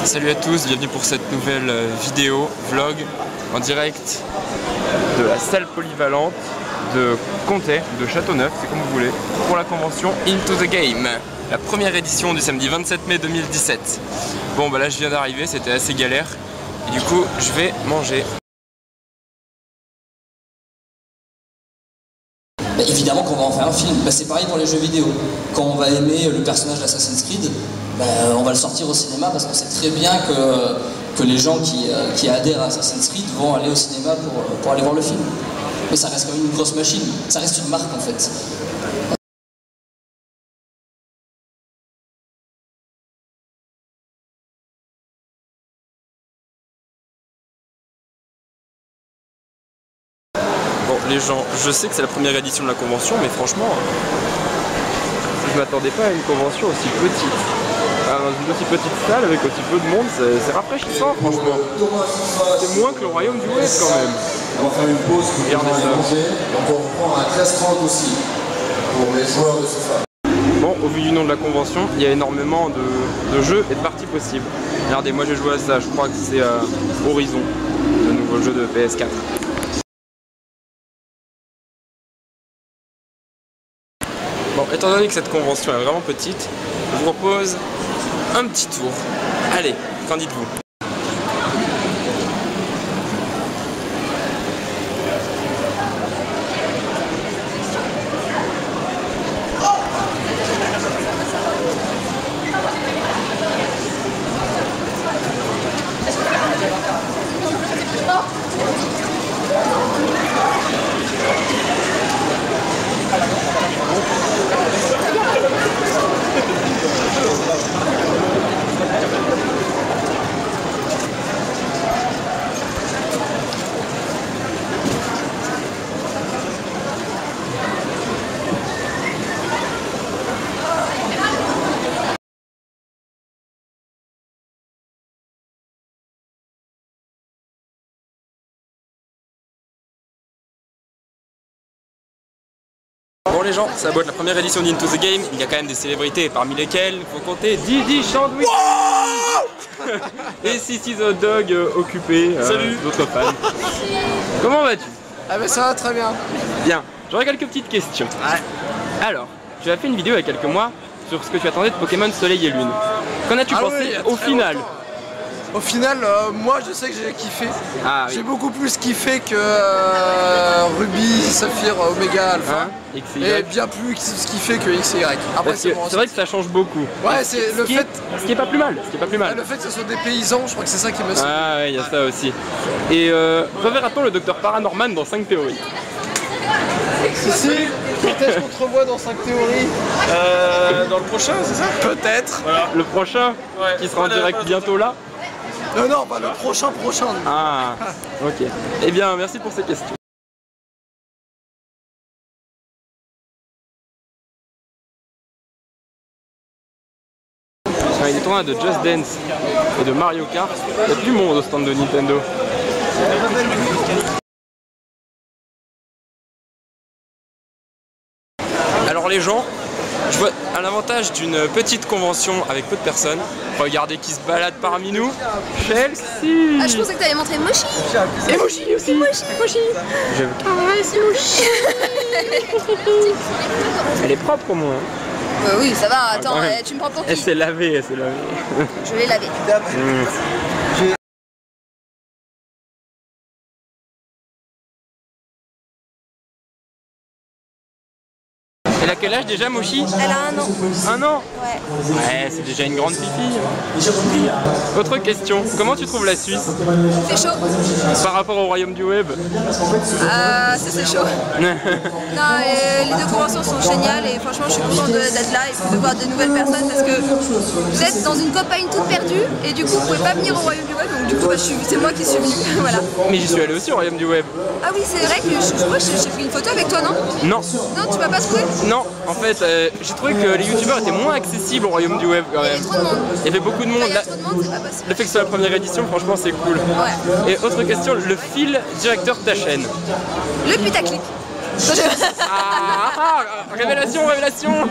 Salut à tous, bienvenue pour cette nouvelle vidéo, vlog, en direct de la salle polyvalente de Comté, de Châteauneuf, c'est comme vous voulez, pour la convention Into the Game, la première édition du samedi 27 mai 2017. Bon bah là je viens d'arriver, c'était assez galère, et du coup je vais manger. Bah évidemment qu'on va en faire un film, c'est pareil pour les jeux vidéo. Quand on va aimer le personnage d'Assassin's Creed, on va le sortir au cinéma parce qu'on sait très bien que les gens qui adhèrent à Assassin's Creed vont aller au cinéma pour aller voir le film. Mais ça reste quand même une grosse machine, ça reste une marque en fait. Bon les gens, je sais que c'est la première édition de la convention, mais franchement, je m'attendais pas à une convention aussi petite. Dans une aussi petite salle avec aussi peu de monde, c'est rafraîchissant franchement. C'est moins que le royaume du Web quand même. On va faire une pause pour regardez ça. Donc on reprend à 13h30 aussi pour les joueurs de FIFA. Bon, au vu du nom de la convention, il y a énormément de jeux et de parties possibles. Regardez, moi j'ai joué à ça, je crois que c'est Horizon, le nouveau jeu de PS4. Bon, étant donné que cette convention est vraiment petite, je vous propose un petit tour. Allez, qu'en dites-vous ? Bon les gens, ça va être la première édition d'Into the Game, il y a quand même des célébrités parmi lesquelles il faut compter Didi Chandwick et Sissi the Dog occupé, d'autres fans. Comment vas-tu? Ah bah ça va très bien. Bien, j'aurais quelques petites questions. Ouais. Alors, tu as fait une vidéo il y a quelques mois sur ce que tu attendais de Pokémon Soleil et Lune. Qu'en as-tu pensé au final? Au final, moi je sais que j'ai kiffé. Ah, oui. J'ai beaucoup plus kiffé que Ruby, Saphir, Omega, Alpha. X et Et Y. bien plus kiffé que X et Y. Après C'est vrai que ça change beaucoup. Ouais, c'est le fait. Ce qui est pas plus mal. Ce qui est pas plus mal. Le fait que ce soit des paysans, je crois que c'est ça qui me semble. Ah ouais, il y a ça aussi. Et reverra-t-on le docteur Paranorman dans 5 théories? Si, peut-être qu'on te revoit dans 5 théories. Dans le prochain, c'est ça? Peut-être. Voilà. Le prochain, qui sera en direct bientôt là? Non, pas le prochain. Ah, ok. Eh bien, merci pour ces questions. Il y a des tournois de Just Dance et de Mario Kart. Il y a du monde au stand de Nintendo. Alors les gens, je vois un avantage d'une petite convention avec peu de personnes. Regardez qui se balade parmi nous. Chelsea. Ah, je pensais que t'allais montrer Moshi. Et Moshi aussi. Moshi. Ah, c'est Moshi. Elle est propre au moins. Oui, ça va. Attends, Ouais. tu me prends pour qui? Elle s'est lavée, Je vais laver. Elle a quel âge déjà, Moshi? Elle a 1 an. 1 an? Ouais. Ouais, c'est déjà une grande fille. Autre question, comment tu trouves la Suisse C'est chaud. par rapport au royaume du web? C'est chaud. Non, les deux conventions sont géniales et franchement je suis contente d'être là et puis de voir de nouvelles personnes parce que vous êtes dans une campagne toute perdue et du coup vous pouvez pas venir au royaume du web donc du coup c'est moi qui suis venue. Voilà. Mais j'y suis allé aussi au royaume du web. Ah oui c'est vrai que j'ai pris une photo avec toi non? Non. Non tu m'as pas trouvé? Non, en fait, j'ai trouvé que les youtubeurs étaient moins accessibles au royaume du web quand Il y même. avait trop de monde. Il y avait beaucoup de monde. Il y a trop de monde, c'est pas possible. Le fait que ce soit la première édition, franchement, c'est cool. Ouais. Et autre question, le fil directeur de ta chaîne. Le putaclic. Révélation, révélation.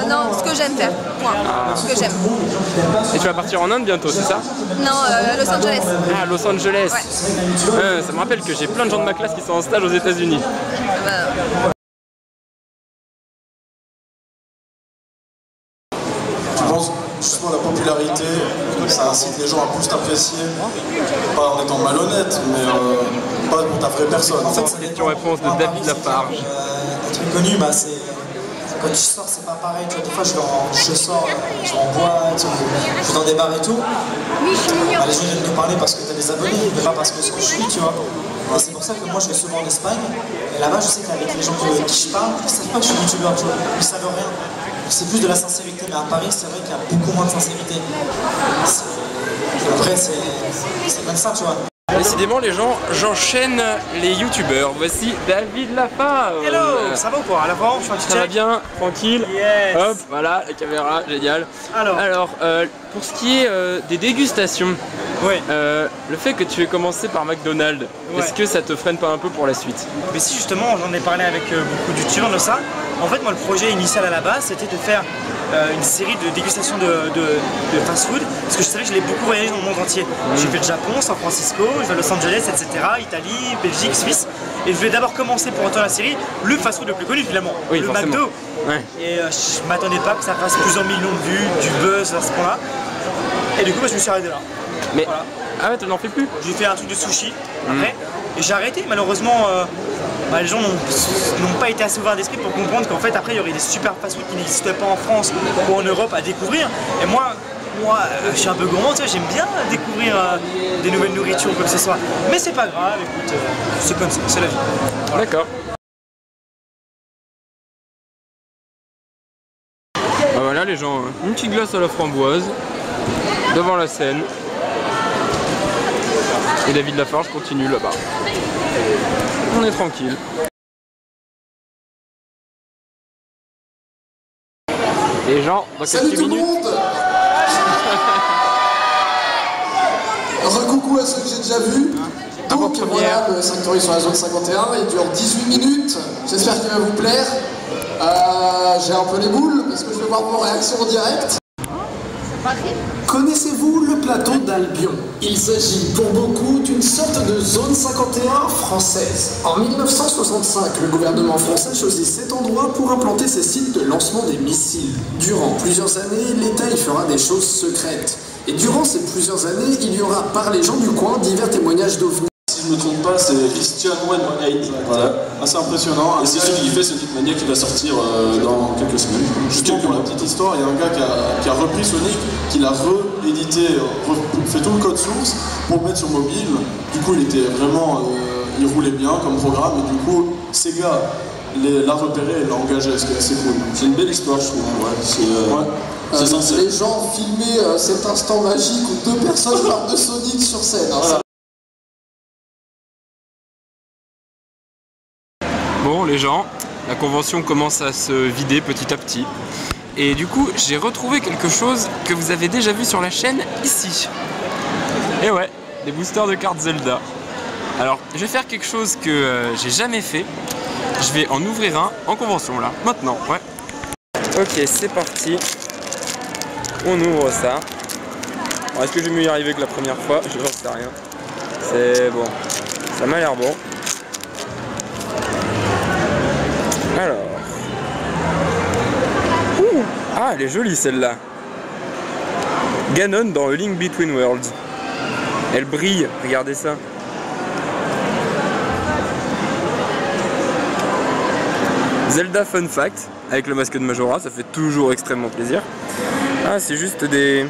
Non, ce que j'aime faire. Point. Ce que j'aime. Et tu vas partir en Inde bientôt, c'est ça? Non, Los Angeles. Ah, Los Angeles. Ouais. Ça me rappelle que j'ai plein de gens de ma classe qui sont en stage aux États-Unis. Je pense justement la popularité, ça incite les gens à plus t'apprécier, pas en étant malhonnête, mais pas pour ta vraie personne. En fait, c'est question-réponse de David Lafarge. Un truc connu, bah, c'est quand tu sors, c'est pas pareil. Tu vois, des fois, je sors, je vais en boîte, je vais dans des bars et tout. Oui, je suis mignon. Bah, les gens viennent te parler parce que tu as des abonnés, mais pas parce que ce que je suis, tu vois. Et c'est pour ça que moi, je vais souvent en Espagne. Et là-bas, je sais qu'avec les gens qui je parle, ils ne savent pas que je suis youtubeur, tu vois. Ils savent rien. C'est plus de la sincérité, mais à Paris, c'est vrai qu'il y a beaucoup moins de sincérité. Après, c'est comme ça, tu vois. Décidément, les gens, j'enchaîne les youtubeurs. Voici David Lafarge. Hello, ça va ou quoi? À l'avant, je fais un petit check. Ça va bien, tranquille. Yes. Hop, voilà, la caméra, génial. Alors pour ce qui est des dégustations, ouais. Le fait que tu aies commencé par McDonald's, Ouais. est-ce que ça te freine pas un peu pour la suite? Mais si, justement, j'en ai parlé avec beaucoup de youtubeurs de ça. En fait, moi, le projet initial à la base, c'était de faire une série de dégustations de fast-food, parce que je savais que j'allais beaucoup voyager dans le monde entier. J'ai fait le Japon, San Francisco, je vais à Los Angeles, etc., Italie, Belgique, Suisse. Et je voulais d'abord commencer pour entendre la série, le fast-food le plus connu, finalement, oui, le forcément. McDo. Ouais. Et je m'attendais pas que ça fasse plusieurs millions de vues, du buzz à ce point-là. Et du coup, je me suis arrêté là. Mais Voilà. ah ouais, tu n'en fais plus? J'ai fait un truc de sushi après, et j'ai arrêté. Malheureusement, les gens n'ont pas été assez ouverts d'esprit pour comprendre qu'en fait, après, il y aurait des super fast-food qui n'existaient pas en France ou en Europe à découvrir. Et moi, je suis un peu gourmand, tu vois, j'aime bien découvrir des nouvelles nourritures ou quoi que ce soit. Mais c'est pas grave, écoute, c'est comme ça, c'est la vie. Voilà. D'accord. Ah, voilà les gens, une petite glace à la framboise, devant la scène. Et David Lafarge continue là-bas. On est tranquille. Les gens, dans Salut quelques tout le minutes. monde. Recoucou à ceux que j'ai déjà vus. Donc voilà, le Sanctuary sur la zone 51, il dure 18 minutes. J'espère qu'il va vous plaire. J'ai un peu les boules parce que je vais voir vos réactions en direct. Connaissez-vous le plateau d'Albion? Il s'agit pour beaucoup d'une sorte de zone 51 française. En 1965, le gouvernement français choisit cet endroit pour implanter ses sites de lancement des missiles. Durant plusieurs années, l'État y fera des choses secrètes. Et durant ces plusieurs années, il y aura par les gens du coin divers témoignages d'OVNI. Si je ne me trompe pas, c'est Christian 118. Voilà, assez impressionnant. Et c'est celui qui fait ce Sonic Mania qui va sortir dans quelques semaines. Justement pour la petite histoire, il y a un gars qui a repris Sonic, qui l'a réédité, fait tout le code source pour le mettre sur mobile. Du coup, il était vraiment, il roulait bien comme programme. Et du coup, Sega l'a repéré et l'a engagé, ce qui est assez cool. C'est une belle histoire, je trouve. Ouais, c'est sincère. Les gens filmaient cet instant magique où deux personnes parlent de Sonic sur scène. Hein, voilà. Bon les gens, la convention commence à se vider petit à petit. Et du coup, j'ai retrouvé quelque chose que vous avez déjà vu sur la chaîne ici. Et ouais, des boosters de cartes Zelda. Alors, je vais faire quelque chose que j'ai jamais fait. Je vais en ouvrir un en convention là, maintenant, ouais. Ok, c'est parti. On ouvre ça. Est-ce que je vais mieux y arriver que la première fois? Je n'en sais rien. C'est bon. Ça m'a l'air bon. Alors. Ouh. Ah, elle est jolie celle-là. Ganon dans A Link Between Worlds. Elle brille, regardez ça. Zelda Fun Fact, avec le masque de Majora, ça fait toujours extrêmement plaisir. Ah, c'est juste des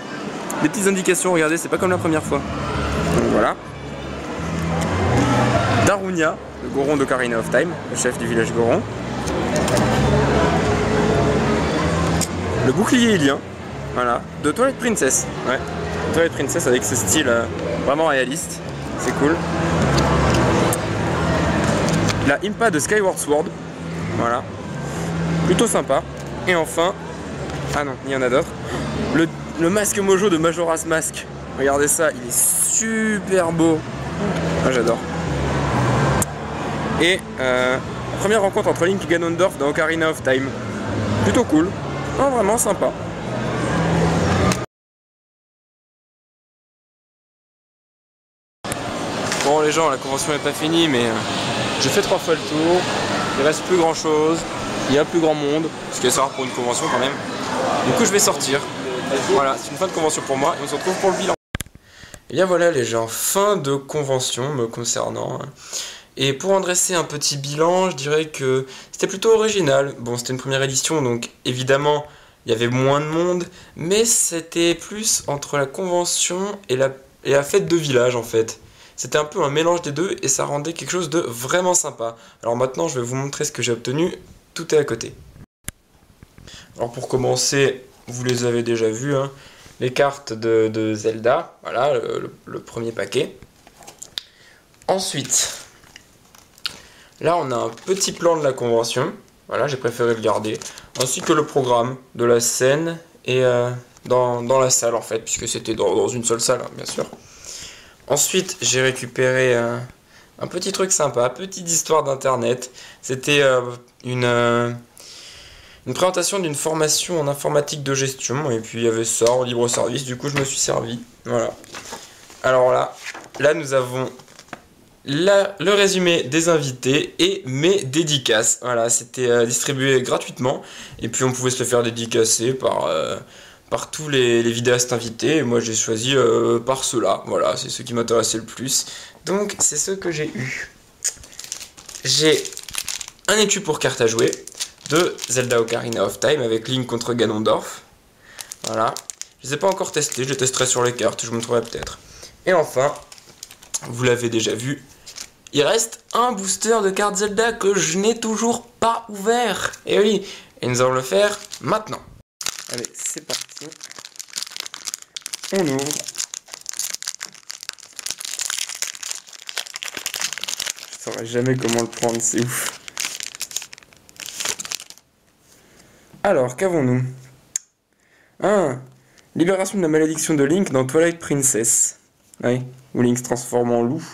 petites indications, regardez, c'est pas comme la première fois. Donc voilà. Darunia, le Goron d'Ocarina of Time, le chef du village Goron. Le bouclier ilien, voilà, de Twilight Princess. Ouais, Twilight Princess avec ce style vraiment réaliste, c'est cool. La Impa de Skyward Sword, voilà, plutôt sympa. Et enfin, ah non, il y en a d'autres, le masque Mojo de Majora's Mask. Regardez ça, il est super beau. Ah, j'adore. Et première rencontre entre Link et Ganondorf dans Ocarina of Time. Plutôt cool. Non, vraiment sympa. Bon les gens, la convention n'est pas finie, mais j'ai fait 3 fois le tour. Il reste plus grand chose. Il y a plus grand monde, ce qui est rare pour une convention quand même. Du coup je vais sortir. Voilà, c'est une fin de convention pour moi et on se retrouve pour le bilan. Et bien voilà les gens, fin de convention me concernant. Et pour en dresser un petit bilan, je dirais que c'était plutôt original. Bon, c'était une première édition, donc évidemment il y avait moins de monde, mais c'était plus entre la convention et la fête de village en fait. C'était un peu un mélange des deux et ça rendait quelque chose de vraiment sympa. Alors maintenant je vais vous montrer ce que j'ai obtenu, tout est à côté. Alors pour commencer, vous les avez déjà vus, hein, les cartes de Zelda, voilà le premier paquet. Ensuite, là on a un petit plan de la convention, voilà j'ai préféré le garder, ainsi que le programme de la scène et dans la salle en fait, puisque c'était dans une seule salle, hein, bien sûr. Ensuite, j'ai récupéré un petit truc sympa, petite histoire d'internet. C'était une présentation d'une formation en informatique de gestion. Et puis il y avait ça en libre service, du coup je me suis servi. Voilà. Alors là nous avons le résumé des invités et mes dédicaces. Voilà, c'était distribué gratuitement. Et puis on pouvait se le faire dédicacer par tous les vidéastes invités, et moi j'ai choisi par ceux-là, voilà, c'est ceux qui m'intéressaient le plus, donc c'est ceux que j'ai eu. J'ai un étui pour cartes à jouer, de Zelda Ocarina of Time, avec Link contre Ganondorf, voilà, je les ai pas encore testés, je les testerai sur les cartes, je me trouverai peut-être. Et enfin, vous l'avez déjà vu, il reste un booster de cartes Zelda que je n'ai toujours pas ouvert, et oui, et nous allons le faire maintenant. Allez, c'est parti. On ouvre. Je saurais jamais comment le prendre, c'est ouf. Alors, qu'avons-nous? Libération de la malédiction de Link dans Twilight Princess. Oui, où Link se transforme en loup.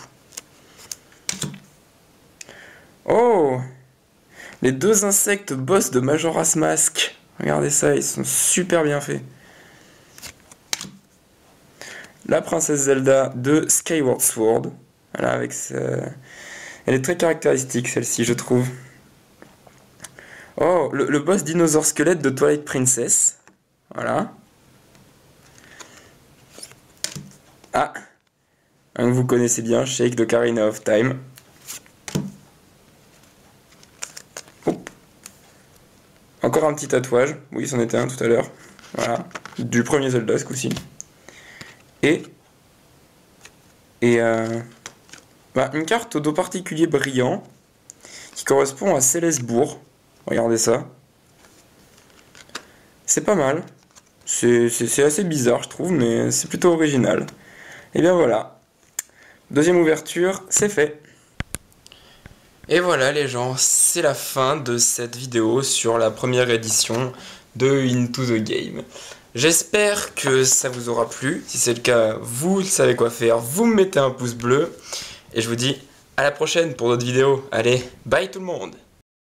Oh! Les 2 insectes boss de Majora's Mask. Regardez ça, ils sont super bien faits. La princesse Zelda de Skyward Sword. Voilà, avec elle est très caractéristique celle-ci, je trouve. Oh, le boss dinosaure squelette de Twilight Princess. Voilà. Ah, un que vous connaissez bien, Shake d'Ocarina of Time. Encore un petit tatouage, oui c'en était un tout à l'heure, voilà, du premier Zelda ce coup-ci. Et une carte au dos particulier brillant, qui correspond à Célesbourg, regardez ça. C'est pas mal, c'est assez bizarre je trouve, mais c'est plutôt original. Et bien voilà, deuxième ouverture, c'est fait. Et voilà les gens, c'est la fin de cette vidéo sur la première édition de Into the Game. J'espère que ça vous aura plu. Si c'est le cas, vous savez quoi faire. Vous me mettez un pouce bleu. Et je vous dis à la prochaine pour d'autres vidéos. Allez, bye tout le monde!